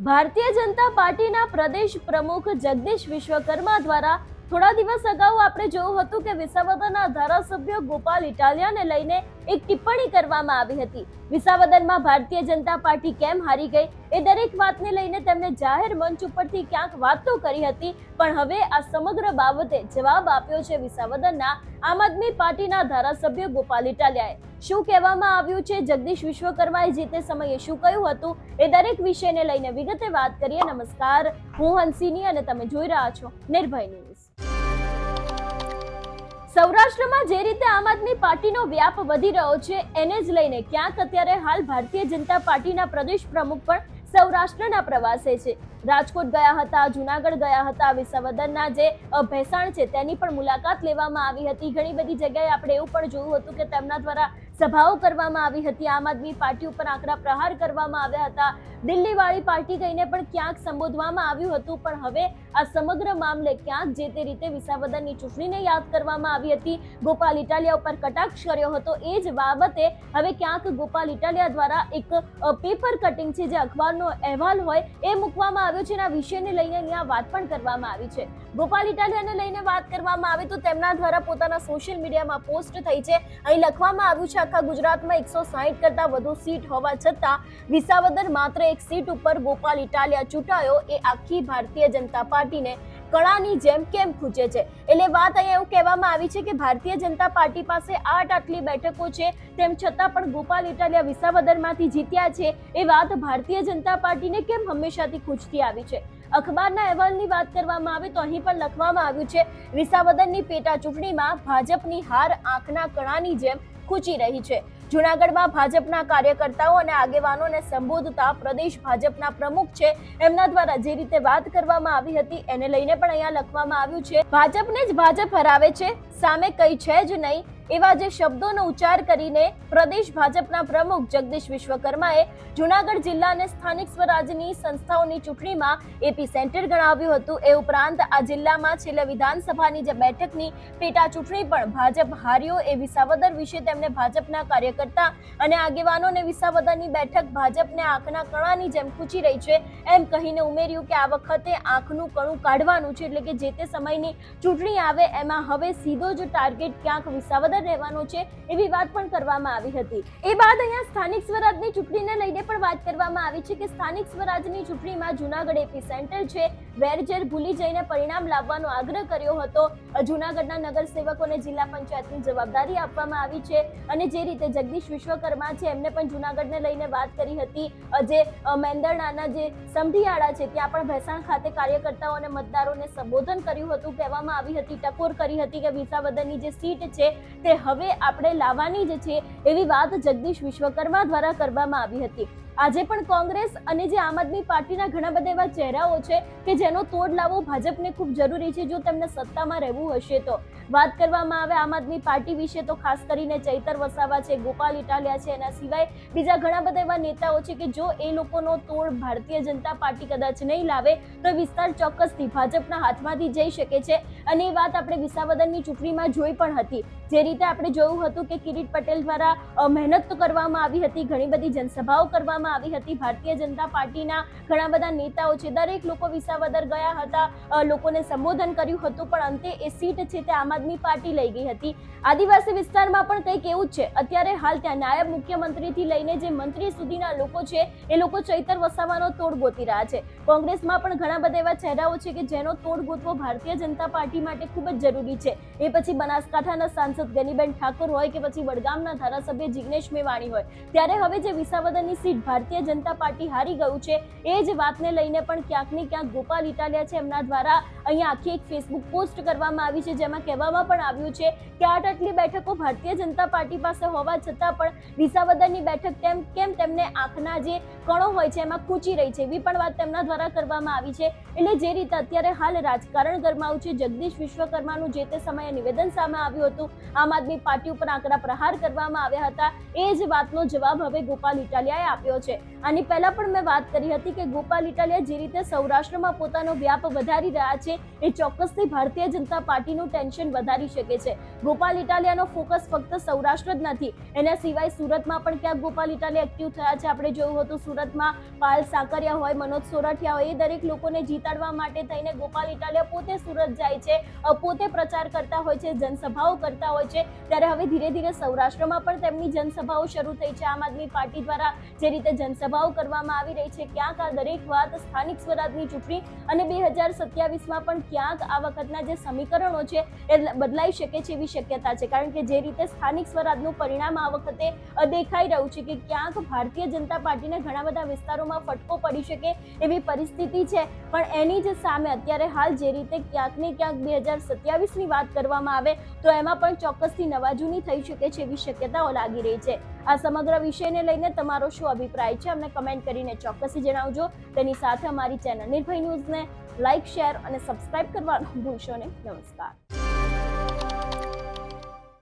ભારતીય જનતા પાર્ટીના પ્રદેશ પ્રમુખ જગદીશ વિશ્વકર્મા દ્વારા થોડા દિવસ અગાઉ આપણે જોયું હતું કે વિસાવદરના ધારાસભ્ય ગોપાલ ઇટાલિયાને લઈને એક ટિપ્પણી કરવામાં આવી હતી। વિસાવદરમાં ભારતીય જનતા પાર્ટી કેમ હારી ગઈ એ દરેક વાતને લઈને તેમણે જાહેર મંચ ઉપરથી ક્યાંક વાત તો કરી હતી, પણ હવે આ સમગ્ર બાબતે જવાબ આપ્યો છે વિસાવદરના આમ આદમી પાર્ટીના ધારાસભ્ય ગોપાલ ઇટાલિયાએ। શું કહેવામાં આવ્યું છે, જગદીશ વિશ્વકર્માએ જે તે સમયે શું કહ્યું હતું, એ દરેક વિષયને લઈને વિગતે વાત કરીએ। નમસ્કાર, હું હંસિની અને તમે જોઈ રહ્યા છો નિર્ભય ન્યૂઝ। સૌરાષ્ટ્રમાં જે રીતે આમ આદમી પાર્ટીનો વ્યાપ વધી રહ્યો છે એને જ લઈને ક્યાંક અત્યારે હાલ ભારતીય જનતા પાર્ટીના પ્રદેશ પ્રમુખ પણ સૌરાષ્ટ્રના પ્રવાસે છે। રાજકોટ ગયા હતા, જુનાગઢ ગયા હતા, વિસાવદરના જે ભેસાણ છે તેની પણ મુલાકાત લેવામાં આવી હતી। ઘણી બધી જગ્યાએ આપણે એવું પણ જોયું હતું કે તેમના દ્વારા સભાઓ કરવામાં આવી હતી, આમ આદમી પાર્ટી ઉપર આકરા પ્રહાર કરવામાં આવ્યા હતા, દિલ્હી વાળી પાર્ટી કહીને પણ ક્યાંક સંબોધવામાં આવ્યું હતું। પણ હવે આ સમગ્ર મામલે ક્યાંક જે તે રીતે વિસાવદરની ચૂંટણીને યાદ કરવામાં આવી હતી, ગોપાલ ઇટાલિયા ઉપર કટાક્ષ કર્યો હતો, એ જ બાબતે હવે ક્યાંક ગોપાલ ઇટાલિયા દ્વારા એક પેપર કટિંગ છે, જે અખબારનો અહેવાલ હોય એ મૂકવામાં આવ્યો છે, એના વિષયને લઈને અહીંયા વાત પણ કરવામાં આવી છે। ગોપાલ ઇટાલિયાને લઈને વાત કરવામાં આવે તો તેમના દ્વારા પોતાના સોશિયલ મીડિયામાં પોસ્ટ થઈ છે। અહીં લખવામાં આવ્યું છે, આખા ગુજરાતમાં 160 કરતા વધુ સીટ હોવા છતાં વિસાવદર માત્ર એક સીટ ઉપર ગોપાલ ઇટાલિયા ચૂંટાયો, એ આખી ભારતીય જનતા પાર્ટીને કણાની જેમ કેમ ખૂંચે છે। એટલે વાત અહીંયા એવું કહેવામાં આવી છે કે ભારતીય જનતા પાર્ટી પાસે આટલી બેઠકો છે, તેમ છતાં પણ ગોપાલ ઇટાલિયા વિસાવદરમાંથી જીત્યા છે, એ વાત ભારતીય જનતા પાર્ટીને કેમ હંમેશાથી ખૂંચતી આવી છે। અખબારના અહેવાલની વાત કરવામાં આવે તો અહીં પણ લખવામાં આવ્યું છે, વિસાવદરની પેટા ચૂંટણીમાં ભાજપની હાર આંખના કણાની જેમ ખૂંચી રહી છે। જૂનાગઢમાં ભાજપના કાર્યકર્તાઓ અને આગેવાનોને સંબોધતા પ્રદેશ ભાજપના પ્રમુખ છે એમના દ્વારા જે રીતે વાત કરવામાં આવી હતી એને લઈને પણ અહીંયા લખવામાં આવ્યું છે, ભાજપને જ ભાજપ હરાવે છે, સામે કઈ છે જ નહીં, એવા જે શબ્દોનો ઉચ્ચાર કરીને પ્રદેશ ભાજપના પ્રમુખ જગદીશ વિશ્વકર્માએ જૂનાગઢ જિલ્લાને સ્થાનિક સ્વરાજની સંસ્થાઓની ચૂંટણીમાં એપી સેન્ટર ગણાવ્યું હતું। એ ઉપરાંત આ જિલ્લામાં છેલ્લે વિધાનસભાની જે બેઠકની પેટા ચૂંટણી પણ ભાજપ હાર્યો, એ વિસાવદર વિશે તેમને ભાજપના કાર્યકર્તા અને આગેવાનોને વિસાવદરની બેઠક ભાજપને આંખના કણાની જેમ ખૂંચી રહી છે એમ કહીને ઉમેર્યું કે આ વખતે આંખનું કણું કાઢવાનું છે, એટલે કે જે તે સમયની ચૂંટણી આવે એમાં હવે સીધો જ ટાર્ગેટ ક્યાંક વિસાવદર રહેવાનો છે, એવી વાત પણ કરવામાં આવી હતી। એ બાદ અહીંયા સ્થાનિક સ્વરાજની ચૂંટણીને લઈને પણ વાત કરવામાં આવી છે કે સ્થાનિક સ્વરાજની ચૂંટણીમાં જૂનાગઢ એપી સેન્ટર છે, વેરઝેર ભૂલી જઈને પરિણામ લાવવાનો આગ્રહ કર્યો હતો। જૂનાગઢના નગરસેવકોને જિલ્લા પંચાયતની જવાબદારી આપવામાં આવી છે અને જે રીતે જગદીશ વિશ્વકર્મા છે એમને પણ જૂનાગઢને લઈને વાત કરી હતી। જે મેંદરડાના જે સમઢિયાળા છે ત્યાં પણ ભેસાણ ખાતે કાર્યકર્તાઓ અને મતદારોને સંબોધન કર્યું હતું, કહેવામાં આવી હતી, ટકોર કરી હતી કે વિસાવદરની જે સીટ છે તે હવે આપણે લાવવાની જ છે, એવી વાત જગદીશ વિશ્વકર્મા દ્વારા કરવામાં આવી હતી। આજે પણ કોંગ્રેસ અને જે આમ આદમી પાર્ટીના ઘણા બધા એવા ચહેરાઓ છે કે જેનો તોડ લાવવો ભાજપને ખૂબ જરૂરી છે જો તેમને સત્તામાં રહેવું હશે તો। વાત કરવામાં આવે આમ આદમી પાર્ટી વિશે તો ખાસ કરીને ચૈતર વસાવા છે, ગોપાલ ઇટાલિયા છે, એના સિવાય બીજા ઘણા બધા એવા નેતાઓ છે કે જો એ લોકોનો તોડ ભારતીય જનતા પાર્ટી કદાચ નહીં લાવે તો વિસ્તાર ચોક્કસથી ભાજપના હાથમાંથી જઈ શકે છે અને એ વાત આપણે વિસાવદરની ચૂંટણીમાં જોઈ પણ હતી। જે રીતે આપણે જોયું હતું કે કિરીટ પટેલ દ્વારા મહેનત તો કરવામાં આવી હતી, ઘણી બધી જનસભાઓ કરવામાં આવી હતી, ભારતીય જનતા પાર્ટીના ઘણા બધા નેતાઓ છે, દરેક લોકો વિસાવદર ગયા હતા, લોકોને સંબોધન કર્યું હતું, પણ અંતે એ સીટ છે તે આમ આદમી પાર્ટી લઈ ગઈ હતી। આદિવાસી વિસ્તારમાં પણ કંઈક એવું જ છે, અત્યારે હાલ ત્યાં નાયબ મુખ્યમંત્રીથી લઈને જે મંત્રી સુધીના લોકો છે એ લોકો ચૈતર વસાવાનો તોડ ગોતી રહ્યા છે। કોંગ્રેસમાં પણ ઘણા બધા એવા ચહેરાઓ છે કે જેનો તોડ ગોતવો ભારતીય જનતા પાર્ટી માટે ખૂબ જ જરૂરી છે। એ પછી બનાસકાંઠાના સાંસદ ગનીબેન ઠાકોર હોય કે પછી વડગામના ધારાસભ્ય જિગ્નેશ મેવાણી હોય, ત્યારે હવે જે વિસાવદરની સીટ ભારતીય જનતા પાર્ટી હારી ગયું છે એ જ વાતને લઈને પણ ક્યાંક ને ક્યાંક ગોપાલ ઇટાલિયા છે એમના દ્વારા અહીંયા આખી એક ફેસબુક પોસ્ટ કરવામાં આવી છે, જેમાં કહેવામાં પણ આવ્યું છે કે આટલી બેઠકો ભારતીય જનતા પાર્ટી પાસે હોવા છતાં પણ વિસાવદરની બેઠક કેમ તેમને આંખના જે કણો હોય છે એમાં ખૂંચી રહી છે, એવી પણ વાત તેમના દ્વારા કરવામાં આવી છે। એટલે જે રીતે અત્યારે હાલ રાજકારણ ગરમાયું છે, જગદીશ વિશ્વકર્માનું જે તે સમયે નિવેદન સામે આવ્યું હતું, આમ આદમી પાર્ટી ઉપર આકરા પ્રહાર કરવામાં આવ્યા હતા, એ જ વાતનો જવાબ હવે ગોપાલ ઇટાલિયાએ આપ્યો છે। આની પહેલા પણ મેં વાત કરી હતી કે ગોપાલ ઇટાલિયા જે રીતે સૌરાષ્ટ્રમાં પોતાનો વ્યાપ વધારી રહ્યા છે એ ચોક્કસથી ભારતીય જનતા પાર્ટીનું ટેન્શન વધારી શકે છે. ગોપાલ ઇટાલિયાનો ફોકસ ફક્ત સૌરાષ્ટ્ર જ નથી, એના સિવાય સુરતમાં પણ ક્યાંક ગોપાલ ઇટાલિયા એક્ટિવ થયા છે. આપણે જોયું હતું સુરતમાં પાલ સાકરિયા હોય, મનોજ સોરઠિયા હોય, એ દરેક લોકોને જીતાડવા માટે થઈને ગોપાલ ઇટાલિયા પોતે સુરત જાય છે, પોતે પ્રચાર કરતા હોય છે, જનસભાઓ કરતા હોય છે. ત્યારે હવે ધીરે ધીરે સૌરાષ્ટ્રમાં પણ તેમની જનસભાઓ શરૂ થઈ છે. આમ આદમી પાર્ટી દ્વારા જે રીતે જનસભાઓ કરવામાં આવી રહી છે, ક્યાંક આ દરેક વાત સ્થાનિક સ્વરાજની ચૂંટણી અને 2027માં પણ ક્યાંક આ વખતના જે સમીકરણો છે એ બદલાઈ શકે છે એવી શક્યતા છે. કારણ કે જે રીતે સ્થાનિક સ્વરાજનું પરિણામ આ વખતે દેખાઈ રહ્યું છે કે ક્યાંક ભારતીય જનતા પાર્ટીને ઘણા બધા વિસ્તારોમાં ફટકો પડી શકે એવી પરિસ્થિતિ છે. પણ એની જ સામે અત્યારે હાલ જે રીતે ક્યાંક ને ક્યાંક 2027ની વાત કરવામાં આવે તો એમાં પણ ચોક્કસથી નવાજૂની થઈ શકે છે એવી શક્યતાઓ લાગી રહી છે. આ સમગ્ર વિષયને લઈને તમારો શું અભિપ્રાય છે અમને કમેન્ટ કરીને ચોક્કસથી જણાવજો. તેની સાથે અમારી ચેનલ નિર્ભય ન્યૂઝને લાઇક, શેર અને સબસ્ક્રાઇબ કરવાનું ભૂલશો નહીં. નમસ્કાર.